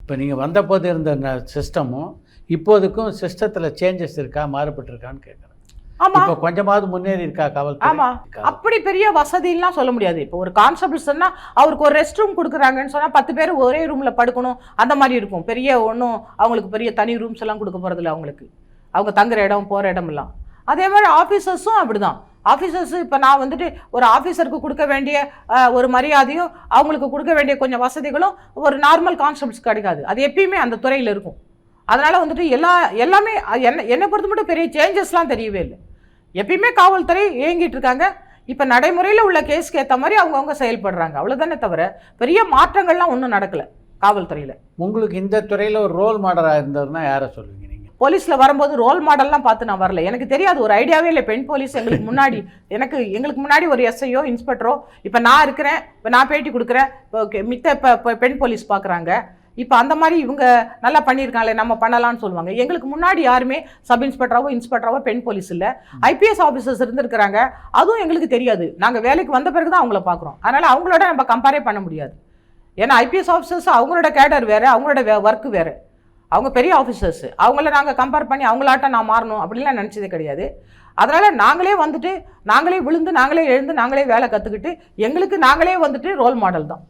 இப்போ நீங்கள் வந்தபோது இருந்த சிஸ்டமும் இப்போதுக்கும் சிஸ்டத்தில் சேஞ்சஸ் இருக்கா, மாறுபட்டிருக்கான்னு கேட்குறேன். ஆமா, இப்போ கொஞ்சமாவது முன்னேறி இருக்கா காவல்துறை? ஆமா. அப்படி பெரிய வசதிலாம் சொல்ல முடியாது. இப்போ ஒரு கான்ஸ்டபிள் சொன்னா அவருக்கு ஒரு ரெஸ்ட் ரூம் கொடுக்குறாங்கன்னு சொன்னா 10 பேர் ஒரே ரூம்ல படுக்கணும் அந்த மாதிரி இருக்கும். பெரிய ஒன்றும் அவங்களுக்கு பெரிய தனி ரூம்ஸ் எல்லாம் கொடுக்க போறதில்ல அவங்களுக்கு. அவங்க தங்குற இடம் போற இடம் எல்லாம். அதே மாதிரி ஆஃபீஸர்ஸும் அப்படிதான். ஆஃபீஸர்ஸ் இப்போ நான் வந்துட்டு ஒரு ஆஃபீஸருக்கு கொடுக்க வேண்டிய ஒரு மரியாதையும் அவங்களுக்கு கொடுக்க வேண்டிய கொஞ்சம் வசதிகளும் ஒரு நார்மல் கான்ஸ்டபிள்ஸ் கிடைக்காது. அது எப்பயுமே அந்த துறையில் இருக்கும். அதனால வந்துட்டு எல்லாமே என்னை பொறுத்த மட்டும் பெரிய சேஞ்சஸ்லாம் தெரியவே இல்லை. எப்பயுமே காவல்துறை இயங்கிட்டு இருக்காங்க. இப்போ நடைமுறையில் உள்ள கேஸ்க்கு ஏற்ற மாதிரி அவங்கவுங்க செயல்படுறாங்க, அவ்வளோதானே தவிர பெரிய மாற்றங்கள்லாம் ஒன்றும் நடக்கலை காவல்துறையில். உங்களுக்கு இந்த துறையில் ஒரு ரோல் மாடலாக இருந்ததுன்னா யாரை சொல்லுவீங்க நீங்கள்? போலீஸில் வரும்போது ரோல் மாடல்லாம் பார்த்து நான் வரல. எனக்கு தெரியாது, ஒரு ஐடியாவே இல்லை. பெண் போலீஸ் எங்களுக்கு முன்னாடி எங்களுக்கு முன்னாடி ஒரு எஸ்ஐயோ இன்ஸ்பெக்டரோ, இப்போ நான் இருக்கிறேன், இப்போ நான் பேட்டி கொடுக்குறேன், ஓகே மித்த இப்போ பெண் போலீஸ் பார்க்குறாங்க. இப்போ அந்த மாதிரி இவங்க நல்லா பண்ணியிருக்காங்களே நம்ம பண்ணலான்னு சொல்லுவாங்க. எங்களுக்கு முன்னாடி யாருமே சப் இன்ஸ்பெக்டராவோ பெண் போலீஸ் இல்லை. ஐபிஎஸ் ஆஃபீஸர்ஸ் இருந்திருக்கிறாங்க, அதுவும் எங்களுக்கு தெரியாது. நாங்கள் வேலைக்கு வந்த பிறகு தான் அவங்கள பார்க்குறோம். அதனால் அவங்களோட நம்ம கம்பேரே பண்ண முடியாது. ஏன்னா ஐபிஎஸ் ஆஃபீஸர்ஸ் அவங்களோட கேடர் வேறு, அவங்களோட ஒர்க்கு வேறு. அவங்க பெரிய ஆஃபீஸர்ஸ், அவங்கள நாங்கள் கம்பேர் பண்ணி அவங்களாட்ட நான் மாறணும் அப்படின்லாம் நினச்சதே கிடையாது. அதனால் நாங்களே வந்துட்டு நாங்களே விழுந்து நாங்களே எழுந்து நாங்களே வேலை கற்றுக்கிட்டு எங்களுக்கு நாங்களே வந்துட்டு ரோல் மாடல் தான்.